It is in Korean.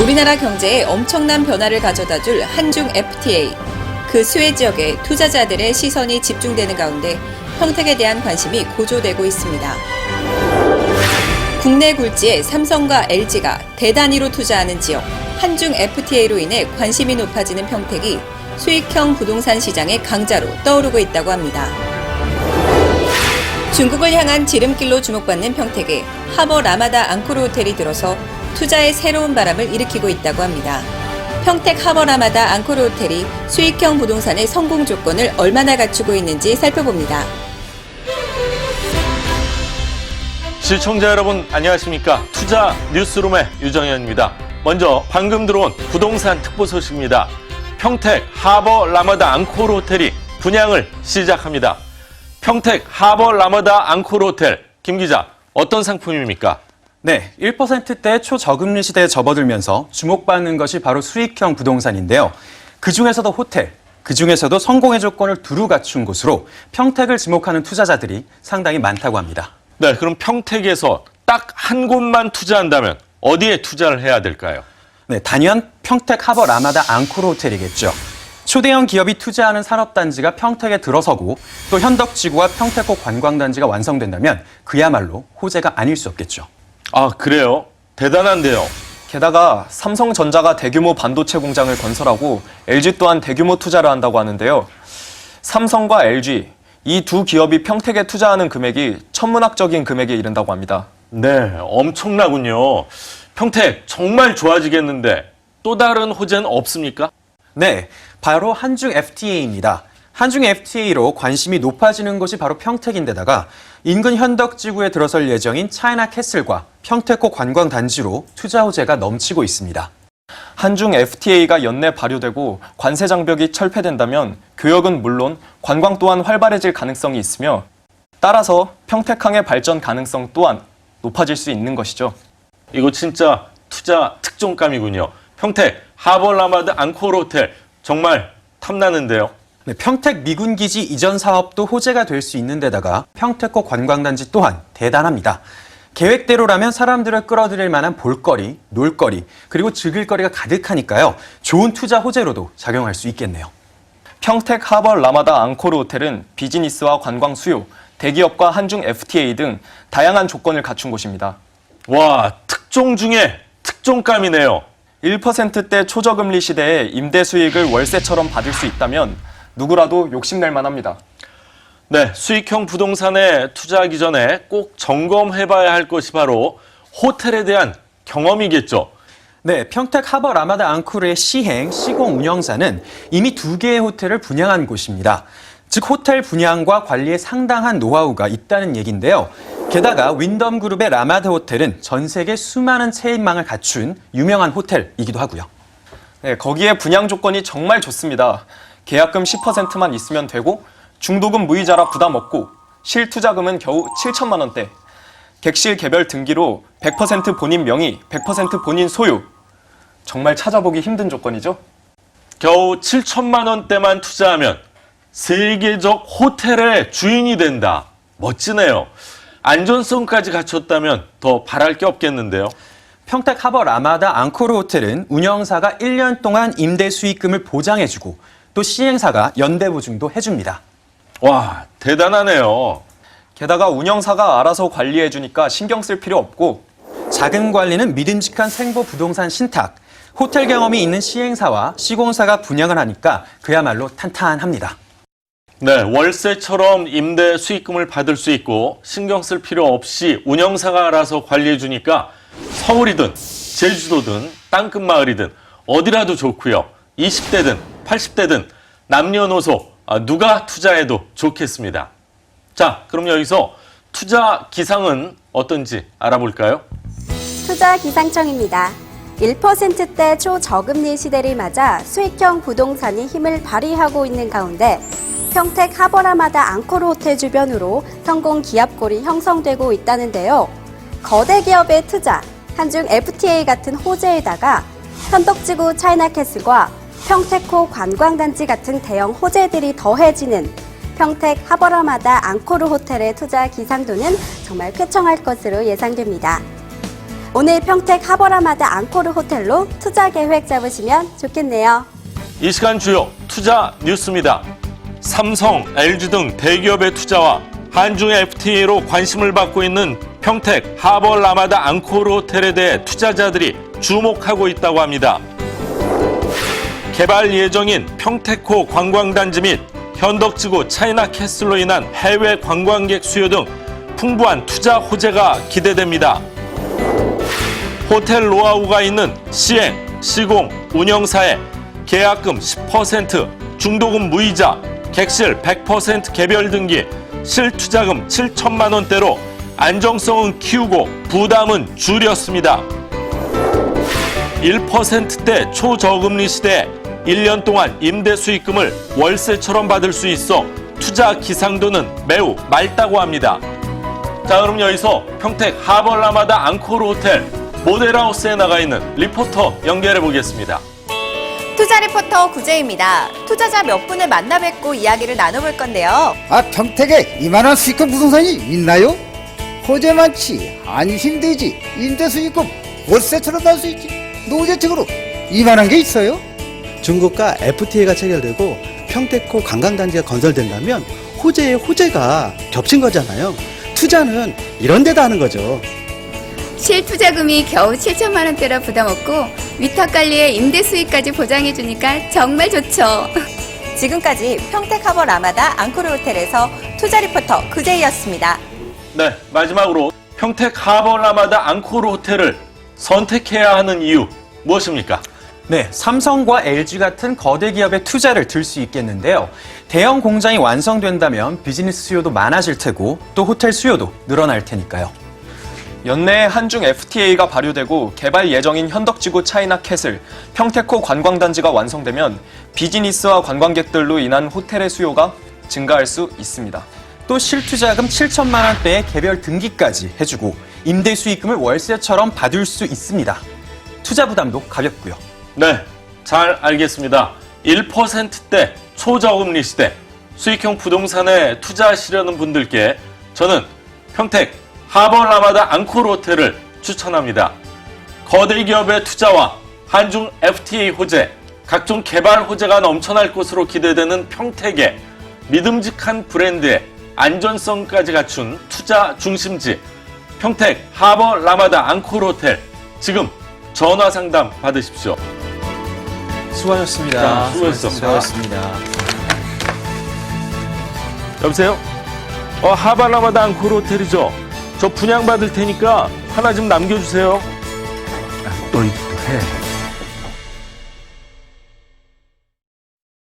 우리나라 경제에 엄청난 변화를 가져다 줄 한중 FTA. 그 수혜 지역에 투자자들의 시선이 집중되는 가운데 평택에 대한 관심이 고조되고 있습니다. 국내 굴지에 삼성과 LG가 대단위로 투자하는 지역, 한중 FTA로 인해 관심이 높아지는 평택이 수익형 부동산 시장의 강자로 떠오르고 있다고 합니다. 중국을 향한 지름길로 주목받는 평택에 하버 라마다 앙코르 호텔이 들어서 투자의 새로운 바람을 일으키고 있다고 합니다. 평택 하버 라마다 앙코르 호텔이 수익형 부동산의 성공 조건을 얼마나 갖추고 있는지 살펴봅니다. 시청자 여러분 안녕하십니까? 투자 뉴스룸의 유정현입니다. 먼저 방금 들어온 부동산 특보 소식입니다. 평택 하버 라마다 앙코르 호텔이 분양을 시작합니다. 평택 하버 라마다 앙코르 호텔, 김 기자, 어떤 상품입니까? 네, 1%대 초저금리 시대에 접어들면서 주목받는 것이 바로 수익형 부동산인데요. 그중에서도 호텔, 그중에서도 성공의 조건을 두루 갖춘 곳으로 평택을 지목하는 투자자들이 상당히 많다고 합니다. 네, 그럼 평택에서 딱 한 곳만 투자한다면 어디에 투자를 해야 될까요? 네, 단연 평택 하버 라마다 앙코르 호텔이겠죠. 초대형 기업이 투자하는 산업단지가 평택에 들어서고 또 현덕지구와 평택호 관광단지가 완성된다면 그야말로 호재가 아닐 수 없겠죠. 아, 그래요? 대단한데요. 게다가 삼성전자가 대규모 반도체 공장을 건설하고 LG 또한 대규모 투자를 한다고 하는데요. 삼성과 LG, 이 두 기업이 평택에 투자하는 금액이 천문학적인 금액에 이른다고 합니다. 네, 엄청나군요. 평택 정말 좋아지겠는데 또 다른 호재는 없습니까? 네, 바로 한중 FTA입니다. 한중 FTA로 관심이 높아지는 곳이 바로 평택인데다가 인근 현덕지구에 들어설 예정인 차이나 캐슬과 평택호 관광단지로 투자 호재가 넘치고 있습니다. 한중 FTA가 연내 발효되고 관세 장벽이 철폐된다면 교역은 물론 관광 또한 활발해질 가능성이 있으며 따라서 평택항의 발전 가능성 또한 높아질 수 있는 것이죠. 이거 진짜 투자 특종감이군요. 평택 하버 라마다 앙코르 호텔 정말 탐나는데요. 네, 평택 미군기지 이전 사업도 호재가 될 수 있는 데다가 평택호 관광단지 또한 대단합니다. 계획대로라면 사람들을 끌어들일 만한 볼거리, 놀거리, 그리고 즐길거리가 가득하니까요. 좋은 투자 호재로도 작용할 수 있겠네요. 평택 하버 라마다 앙코르 호텔은 비즈니스와 관광 수요, 대기업과 한중 FTA 등 다양한 조건을 갖춘 곳입니다. 와, 특종 중에 특종감이네요. 1%대 초저금리 시대에 임대 수익을 월세처럼 받을 수 있다면 누구라도 욕심낼 만합니다. 네, 수익형 부동산에 투자하기 전에 꼭 점검해봐야 할 것이 바로 호텔에 대한 경험이겠죠. 네, 평택 하버 라마다 앙코르의 시행, 시공 운영사는 이미 2개의 호텔을 분양한 곳입니다. 즉 호텔 분양과 관리에 상당한 노하우가 있다는 얘기인데요. 게다가 윈덤그룹의 라마다 호텔은 전 세계 수많은 체인망을 갖춘 유명한 호텔이기도 하고요. 네, 거기에 분양 조건이 정말 좋습니다. 계약금 10%만 있으면 되고 중도금 무이자라 부담 없고 실투자금은 겨우 7천만 원대. 객실 개별 등기로 100% 본인 명의, 100% 본인 소유. 정말 찾아보기 힘든 조건이죠. 겨우 7천만 원대만 투자하면 세계적 호텔의 주인이 된다. 멋지네요. 안전성까지 갖췄다면 더 바랄 게 없겠는데요. 평택 하버 라마다 앙코르 호텔은 운영사가 1년 동안 임대 수익금을 보장해주고 또 시행사가 연대 보증도 해줍니다. 와, 대단하네요. 게다가 운영사가 알아서 관리해주니까 신경 쓸 필요 없고 자금 관리는 믿음직한 생보 부동산 신탁, 호텔 경험이 있는 시행사와 시공사가 분양을 하니까 그야말로 탄탄합니다. 네, 월세처럼 임대 수익금을 받을 수 있고 신경 쓸 필요 없이 운영사가 알아서 관리해 주니까 서울이든 제주도든 땅끝마을이든 어디라도 좋고요. 20대든 80대든 남녀노소 누가 투자해도 좋겠습니다. 자, 그럼 여기서 투자 기상은 어떤지 알아볼까요? 투자 기상청입니다. 1%대 초저금리 시대를 맞아 수익형 부동산이 힘을 발휘하고 있는 가운데 평택 하버라마다 앙코르 호텔 주변으로 성공 기업골이 형성되고 있다는데요. 거대 기업의 투자, 한중 FTA 같은 호재에다가 현덕지구 차이나캐슬과 평택호 관광단지 같은 대형 호재들이 더해지는 평택 하버라마다 앙코르 호텔의 투자 기상도는 정말 쾌청할 것으로 예상됩니다. 오늘 평택 하버라마다 앙코르 호텔로 투자 계획 잡으시면 좋겠네요. 이 시간 주요 투자 뉴스입니다. 삼성, LG 등 대기업의 투자와 한중 FTA로 관심을 받고 있는 평택 하버 라마다 앙코르 호텔에 대해 투자자들이 주목하고 있다고 합니다. 개발 예정인 평택호 관광단지 및 현덕지구 차이나캐슬로 인한 해외 관광객 수요 등 풍부한 투자 호재가 기대됩니다. 호텔 노하우가 있는 시행, 시공, 운영사에 계약금 10%, 중도금 무이자, 객실 100% 개별 등기, 실투자금 7천만 원대로 안정성은 키우고 부담은 줄였습니다. 1%대 초저금리 시대에 1년 동안 임대 수익금을 월세처럼 받을 수 있어 투자 기상도는 매우 맑다고 합니다. 자, 그럼 여기서 평택 하버 라마다 앙코르 호텔 모델하우스에 나가 있는 리포터 연결해 보겠습니다. 투자 리포터 구재입니다. 투자자 몇 분을 만나 뵙고 이야기를 나눠볼 건데요. 평택에 이만한 수익금 부동산이 있나요? 호재 많지, 안심되지, 임대 수익금 월세처럼 날 수 있지. 노후재책으로 이만한 게 있어요? 중국과 FTA가 체결되고 평택호 관광단지가 건설된다면 호재의 호재가 겹친 거잖아요. 투자는 이런 데다 하는 거죠. 실투자금이 겨우 7천만 원대라 부담 없고 위탁관리에 임대 수익까지 보장해주니까 정말 좋죠. 지금까지 평택 하버 라마다 앙코르 호텔에서 투자 리포터 구재희였습니다. 네, 마지막으로 평택 하버 라마다 앙코르 호텔을 선택해야 하는 이유 무엇입니까? 네, 삼성과 LG 같은 거대 기업의 투자를 들 수 있겠는데요. 대형 공장이 완성된다면 비즈니스 수요도 많아질 테고 또 호텔 수요도 늘어날 테니까요. 연내에 한중 FTA가 발효되고 개발 예정인 현덕지구 차이나캐슬, 평택호 관광단지가 완성되면 비즈니스와 관광객들로 인한 호텔의 수요가 증가할 수 있습니다. 또 실투자금 7천만 원대의 개별 등기까지 해주고 임대 수익금을 월세처럼 받을 수 있습니다. 투자 부담도 가볍고요. 네, 잘 알겠습니다. 1%대 초저금리 시대 수익형 부동산에 투자하시려는 분들께 저는 평택 하버 라마다 앙코르 호텔을 추천합니다. 거대 기업의 투자와 한중 FTA 호재, 각종 개발 호재가 넘쳐날 것으로 기대되는 평택에 믿음직한 브랜드의 안전성까지 갖춘 투자 중심지 평택 하버 라마다 앙코르 호텔, 지금 전화 상담 받으십시오. 수고하셨습니다. 자, 수고했어. 수고하셨습니다. 여보세요? 하버 라마다 앙코르 호텔이죠? 저 분양 받을 테니까 하나 좀 남겨주세요. 또 해.